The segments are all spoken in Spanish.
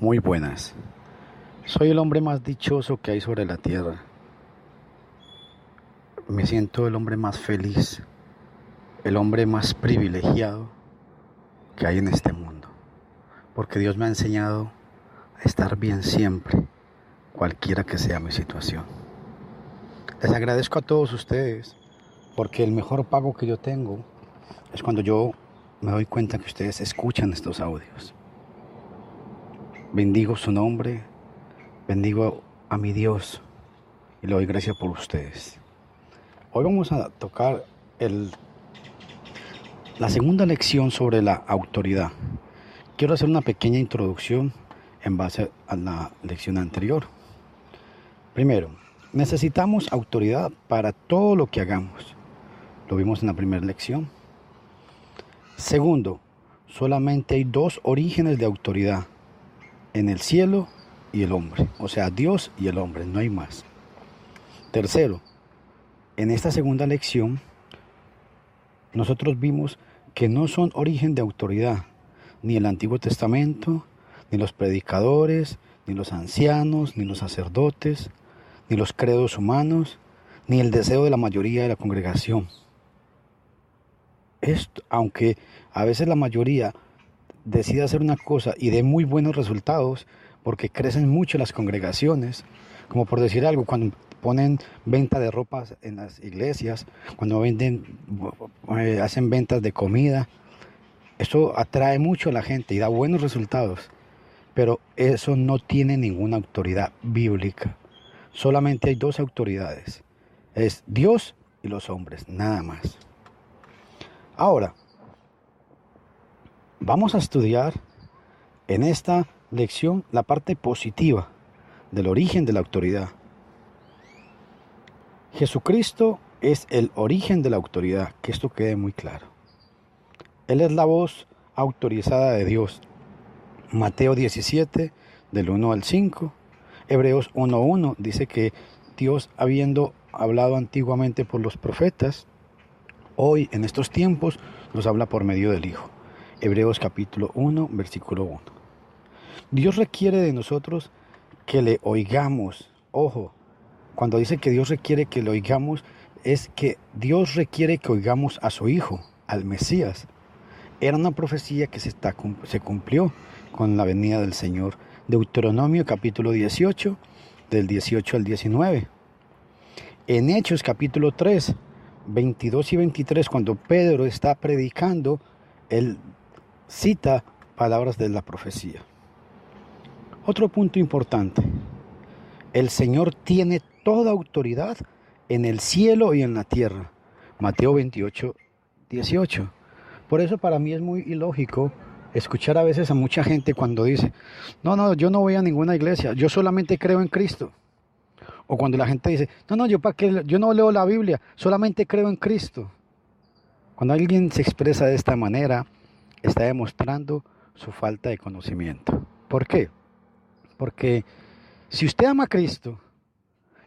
Muy buenas. Soy el hombre más dichoso que hay sobre la tierra. Me siento el hombre más feliz, el hombre más privilegiado que hay en este mundo. Porque Dios me ha enseñado a estar bien siempre, cualquiera que sea mi situación. Les agradezco a todos ustedes porque el mejor pago que yo tengo es cuando yo me doy cuenta que ustedes escuchan estos audios. Bendigo su nombre, bendigo a mi Dios y le doy gracias por ustedes. Hoy vamos a tocar la segunda lección sobre la autoridad. Quiero hacer una pequeña introducción en base a la lección anterior. Primero, necesitamos autoridad para todo lo que hagamos. Lo vimos en la primera lección. Segundo, solamente hay dos orígenes de autoridad, en el cielo y el hombre. O sea, Dios y el hombre, no hay más. Tercero, en esta segunda lección, nosotros vimos que no son origen de autoridad, ni el Antiguo Testamento, ni los predicadores, ni los ancianos, ni los sacerdotes, ni los credos humanos, ni el deseo de la mayoría de la congregación. Esto, aunque a veces la mayoría decide hacer una cosa y dé muy buenos resultados, porque crecen mucho las congregaciones, como por decir algo, cuando ponen venta de ropas en las iglesias, cuando hacen ventas de comida, eso atrae mucho a la gente y da buenos resultados, pero eso no tiene ninguna autoridad bíblica. Solamente hay dos autoridades, es Dios y los hombres, nada más. Ahora, vamos a estudiar en esta lección la parte positiva del origen de la autoridad. Jesucristo es el origen de la autoridad, que esto quede muy claro. Él es la voz autorizada de Dios. Mateo 17, del 1 al 5. Hebreos 1:1 dice que Dios, habiendo hablado antiguamente por los profetas, hoy en estos tiempos nos habla por medio del Hijo. Hebreos capítulo 1, versículo 1. Dios requiere de nosotros que le oigamos. Ojo, cuando dice que Dios requiere que le oigamos, es que Dios requiere que oigamos a su Hijo, al Mesías. Era una profecía que se cumplió con la venida del Señor. Deuteronomio capítulo 18, del 18 al 19. En Hechos capítulo 3, 22 y 23, cuando Pedro está predicando, él cita palabras de la profecía. Otro punto importante, el Señor tiene toda autoridad en el cielo y en la tierra. Mateo 28, 18. Por eso para mí es muy ilógico escuchar a veces a mucha gente cuando dice, no, yo no voy a ninguna iglesia, yo solamente creo en Cristo. O cuando la gente dice, yo no leo la Biblia, solamente creo en Cristo. Cuando alguien se expresa de esta manera, está demostrando su falta de conocimiento. ¿Por qué? Porque si usted ama a Cristo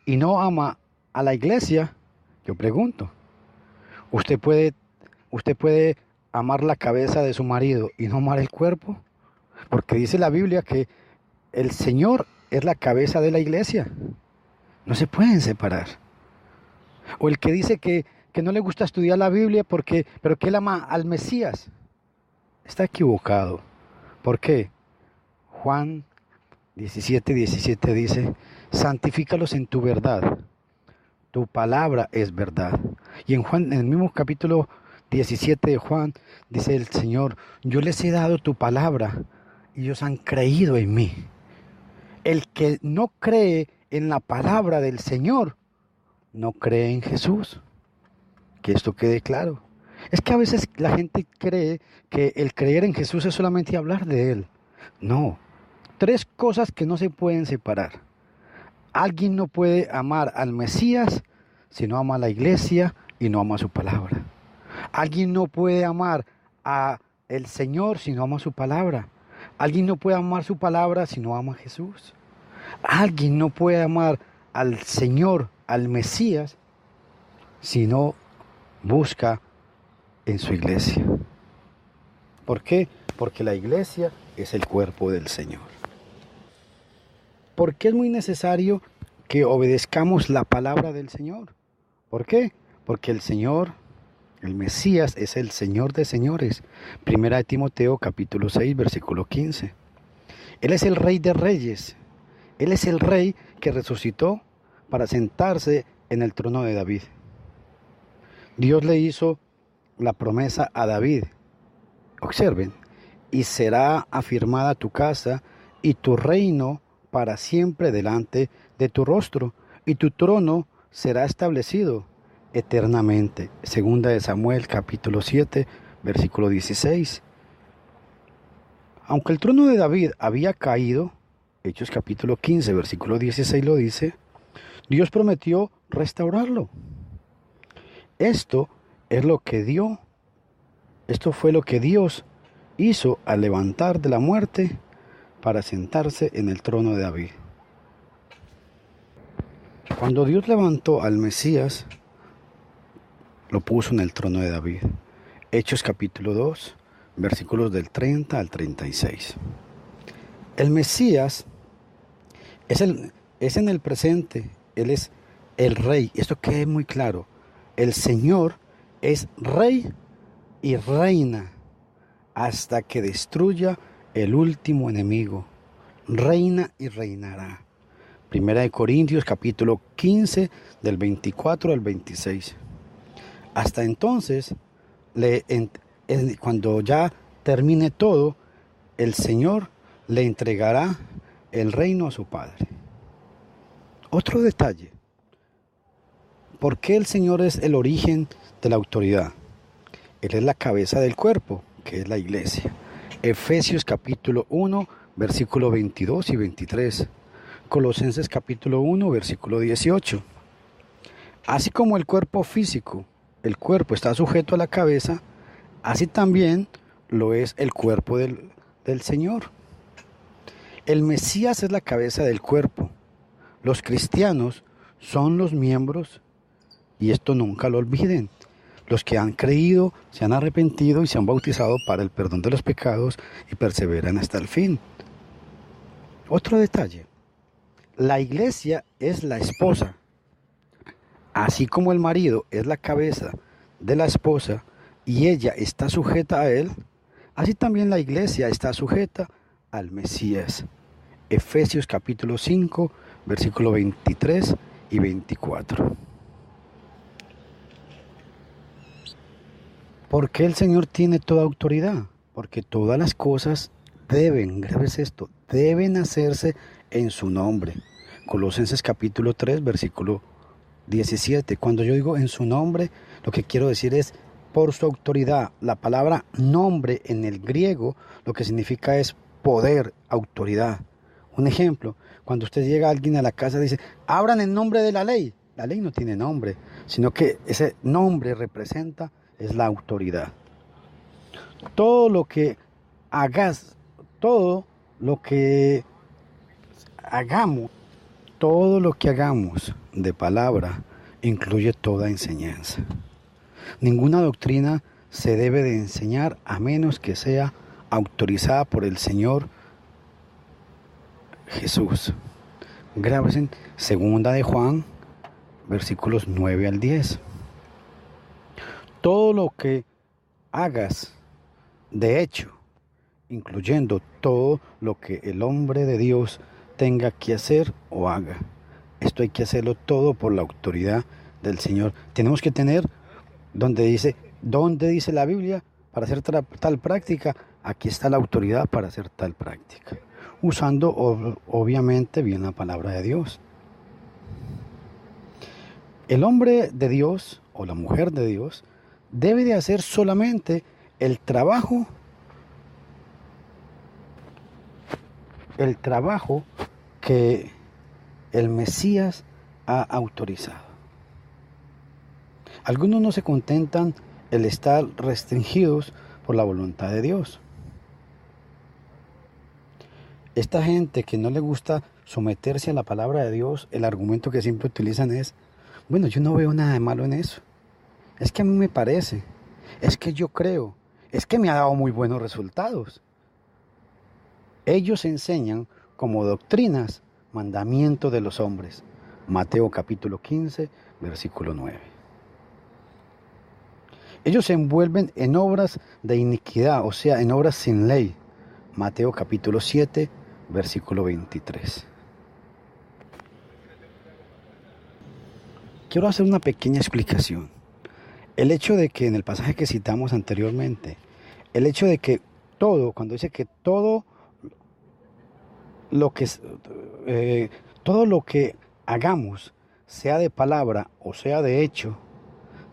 y no ama a la iglesia, yo pregunto, ¿usted puede amar la cabeza de su marido y no amar el cuerpo? Porque dice la Biblia que el Señor es la cabeza de la iglesia. No se pueden separar. O el que dice que no le gusta estudiar la Biblia pero que él ama al Mesías, está equivocado. ¿Por qué? Juan 17:17 dice, santifícalos en tu verdad, tu palabra es verdad. Y en el mismo capítulo 17 de Juan, dice el Señor, yo les he dado tu palabra y ellos han creído en mí. El que no cree en la palabra del Señor, no cree en Jesús. Que esto quede claro. Es que a veces la gente cree que el creer en Jesús es solamente hablar de Él. No. Tres cosas que no se pueden separar. Alguien no puede amar al Mesías si no ama a la iglesia y no ama su palabra. Alguien no puede amar a el Señor si no ama su palabra. Alguien no puede amar su palabra si no ama a Jesús. Alguien no puede amar al Señor, al Mesías, si no busca en su iglesia. ¿Por qué? Porque la iglesia es el cuerpo del Señor. ¿Por qué es muy necesario que obedezcamos la palabra del Señor? ¿Por qué? Porque el Señor, el Mesías, es el Señor de señores. Primera de Timoteo capítulo 6, versículo 15. Él es el Rey de Reyes. Él es el Rey que resucitó para sentarse en el trono de David. Dios le hizo la promesa a David. Observen, y será afirmada tu casa y tu reino para siempre delante de tu rostro, y tu trono será establecido eternamente. Segunda de Samuel capítulo 7, versículo 16. Aunque el trono de David había caído, Hechos capítulo 15, versículo 16 lo dice, Dios prometió restaurarlo. Esto fue lo que Dios hizo al levantar de la muerte para sentarse en el trono de David. Cuando Dios levantó al Mesías, lo puso en el trono de David. Hechos capítulo 2, versículos del 30 al 36. El Mesías es en el presente, Él es el Rey. Esto quede muy claro. El Señor es Rey y reina hasta que destruya el último enemigo. Reina y reinará. Primera de Corintios capítulo 15 del 24 al 26. Hasta entonces, cuando ya termine todo, el Señor le entregará el reino a su Padre. Otro detalle. ¿Por qué el Señor es el origen de la autoridad? Él es la cabeza del cuerpo, que es la iglesia. Efesios capítulo 1, versículo 22 y 23. Colosenses capítulo 1, versículo 18. Así como el cuerpo físico, el cuerpo está sujeto a la cabeza, así también lo es el cuerpo del Señor. El Mesías es la cabeza del cuerpo. Los cristianos son los miembros, y esto nunca lo olviden. Los que han creído, se han arrepentido y se han bautizado para el perdón de los pecados y perseveran hasta el fin. Otro detalle. La iglesia es la esposa. Así como el marido es la cabeza de la esposa y ella está sujeta a él, así también la iglesia está sujeta al Mesías. Efesios capítulo 5, versículo 23 y 24. ¿Por qué el Señor tiene toda autoridad? Porque todas las cosas deben hacerse en su nombre. Colosenses capítulo 3, versículo 17. Cuando yo digo en su nombre, lo que quiero decir es por su autoridad. La palabra nombre en el griego lo que significa es poder, autoridad. Un ejemplo, cuando usted llega a alguien a la casa y dice, abran en nombre de la ley. La ley no tiene nombre, sino que ese nombre representa es la autoridad. Todo lo que hagamos de palabra incluye toda enseñanza. Ninguna doctrina se debe de enseñar a menos que sea autorizada por el Señor Jesús. Grábense segunda de Juan, versículos 9 al 10. Todo lo que hagas, de hecho, incluyendo todo lo que el hombre de Dios tenga que hacer o haga. Esto hay que hacerlo todo por la autoridad del Señor. Tenemos que tener donde dice la Biblia para hacer tal práctica, aquí está la autoridad para hacer tal práctica. Usando obviamente bien la palabra de Dios. El hombre de Dios o la mujer de Dios debe de hacer solamente el trabajo que el Mesías ha autorizado. Algunos no se contentan el estar restringidos por la voluntad de Dios. Esta gente que no le gusta someterse a la palabra de Dios, el argumento que siempre utilizan es, bueno, yo no veo nada de malo en eso. Es que a mí me parece, es que yo creo, es que me ha dado muy buenos resultados. Ellos enseñan como doctrinas mandamiento de los hombres. Mateo capítulo 15, versículo 9. Ellos se envuelven en obras de iniquidad, o sea, en obras sin ley. Mateo capítulo 7, versículo 23. Quiero hacer una pequeña explicación. El hecho de que en el pasaje que citamos anteriormente, el hecho de que todo, cuando dice que todo lo que hagamos, sea de palabra o sea de hecho,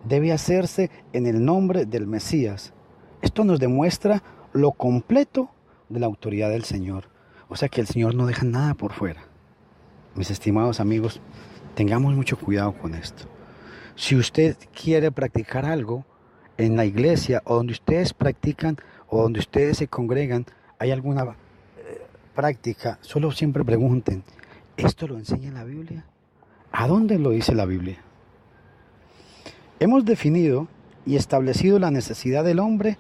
debe hacerse en el nombre del Mesías. Esto nos demuestra lo completo de la autoridad del Señor. O sea que el Señor no deja nada por fuera. Mis estimados amigos, tengamos mucho cuidado con esto. Si usted quiere practicar algo en la iglesia o donde ustedes practican o donde ustedes se congregan, hay alguna práctica, solo siempre pregunten, ¿esto lo enseña la Biblia? ¿A dónde lo dice la Biblia? Hemos definido y establecido la necesidad del hombre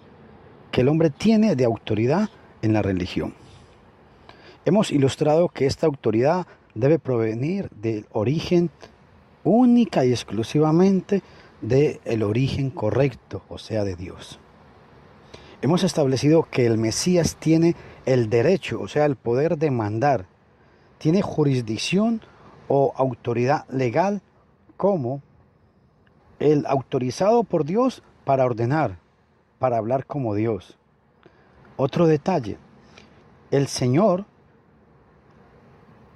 que el hombre tiene de autoridad en la religión. Hemos ilustrado que esta autoridad debe provenir del origen única y exclusivamente del origen correcto, o sea, de Dios. Hemos establecido que el Mesías tiene el derecho, o sea, el poder de mandar, tiene jurisdicción o autoridad legal como el autorizado por Dios para ordenar, para hablar como Dios. Otro detalle, el Señor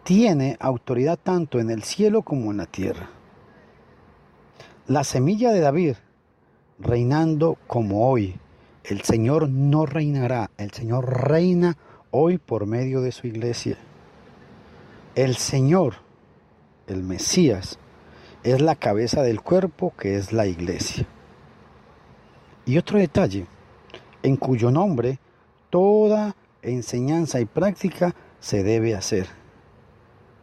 tiene autoridad tanto en el cielo como en la tierra. La semilla de David, reinando como hoy, el Señor no reinará, el Señor reina hoy por medio de su iglesia. El Señor, el Mesías, es la cabeza del cuerpo que es la iglesia. Y otro detalle, en cuyo nombre toda enseñanza y práctica se debe hacer.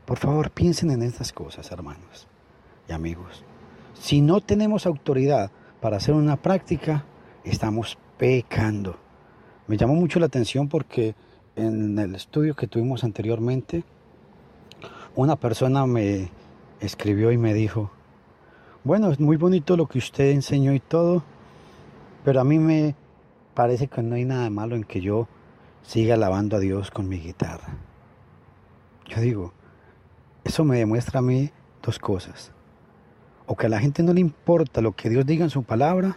Por favor, piensen en estas cosas, hermanos y amigos. Si no tenemos autoridad para hacer una práctica, estamos pecando. Me llamó mucho la atención porque en el estudio que tuvimos anteriormente, una persona me escribió y me dijo, bueno, es muy bonito lo que usted enseñó y todo, pero a mí me parece que no hay nada malo en que yo siga alabando a Dios con mi guitarra. Yo digo, eso me demuestra a mí dos cosas. O que a la gente no le importa lo que Dios diga en su palabra,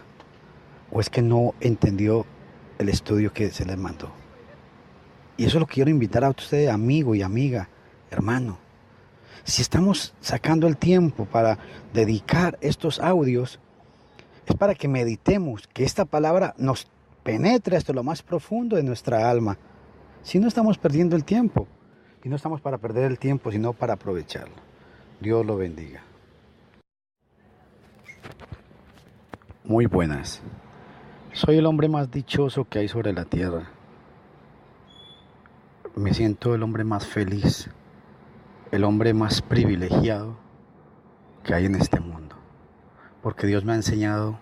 o es que no entendió el estudio que se les mandó. Y eso lo quiero invitar a usted, amigo y amiga, hermano. Si estamos sacando el tiempo para dedicar estos audios, es para que meditemos, que esta palabra nos penetre hasta lo más profundo de nuestra alma. Si no estamos perdiendo el tiempo, y no estamos para perder el tiempo, sino para aprovecharlo. Dios lo bendiga. Muy buenas. Soy el hombre más dichoso que hay sobre la tierra. Me siento el hombre más feliz, el hombre más privilegiado que hay en este mundo. Porque Dios me ha enseñado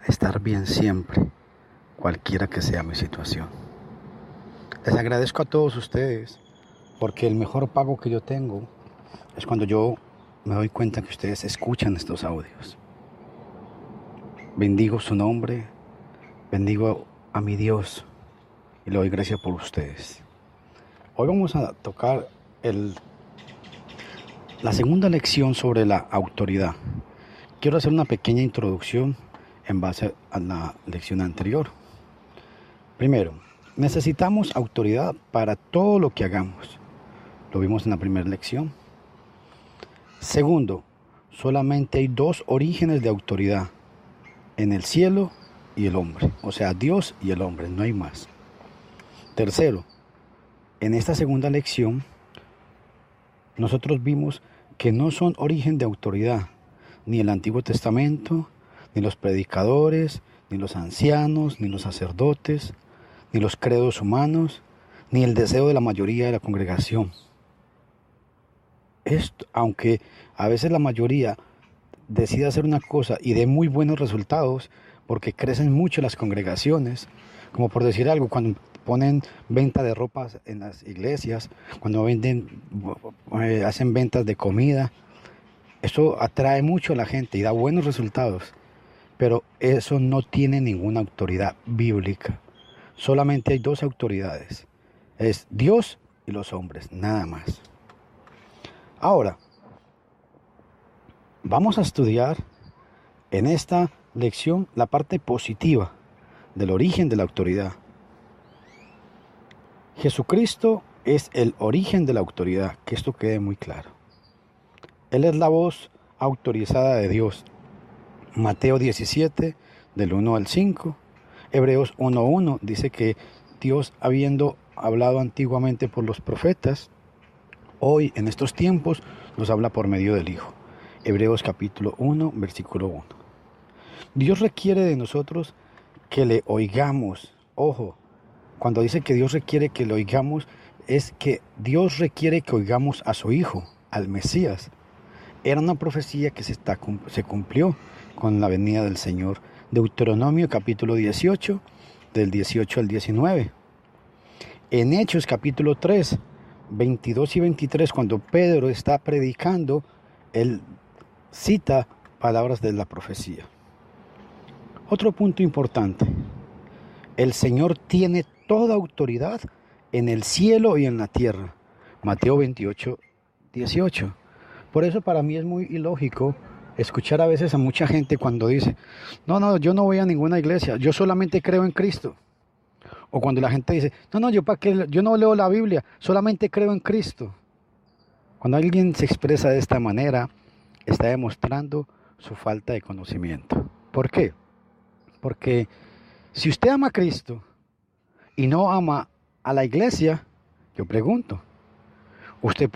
a estar bien siempre, cualquiera que sea mi situación. Les agradezco a todos ustedes, porque el mejor pago que yo tengo es cuando yo me doy cuenta que ustedes escuchan estos audios. Bendigo su nombre, bendigo a mi Dios y le doy gracias por ustedes. Hoy vamos a tocar la segunda lección sobre la autoridad. Quiero hacer una pequeña introducción en base a la lección anterior. Primero, necesitamos autoridad para todo lo que hagamos. Lo vimos en la primera lección. Segundo, solamente hay dos orígenes de autoridad, en el cielo y el hombre, o sea, Dios y el hombre, no hay más. Tercero, en esta segunda lección, nosotros vimos que no son origen de autoridad, ni el Antiguo Testamento, ni los predicadores, ni los ancianos, ni los sacerdotes, ni los credos humanos, ni el deseo de la mayoría de la congregación. Esto, aunque a veces la mayoría decide hacer una cosa y dé muy buenos resultados, porque crecen mucho las congregaciones, como por decir algo, cuando ponen venta de ropas en las iglesias, cuando hacen ventas de comida. Eso atrae mucho a la gente y da buenos resultados, pero eso no tiene ninguna autoridad bíblica. Solamente hay dos autoridades, es Dios y los hombres, nada más. Ahora, vamos a estudiar en esta lección la parte positiva del origen de la autoridad. Jesucristo es el origen de la autoridad, que esto quede muy claro. Él es la voz autorizada de Dios. Mateo 17, del 1 al 5. Hebreos 1:1 dice que Dios, habiendo hablado antiguamente por los profetas, hoy en estos tiempos nos habla por medio del Hijo. Hebreos capítulo 1, versículo 1. Dios requiere de nosotros que le oigamos. Ojo, cuando dice que Dios requiere que le oigamos, es que Dios requiere que oigamos a su Hijo, al Mesías. Era una profecía que se cumplió con la venida del Señor. Deuteronomio capítulo 18, del 18 al 19. En Hechos capítulo 3, 22 y 23, cuando Pedro está predicando, él cita palabras de la profecía. Otro punto importante, el Señor tiene toda autoridad en el cielo y en la tierra. Mateo 28, 18. Por eso para mí es muy ilógico escuchar a veces a mucha gente cuando dice, no, yo no voy a ninguna iglesia, yo solamente creo en Cristo. O cuando la gente dice, no, yo no leo la Biblia, solamente creo en Cristo. Cuando alguien se expresa de esta manera, está demostrando su falta de conocimiento. ¿Por qué? Porque si usted ama a Cristo y no ama a la iglesia, yo pregunto, usted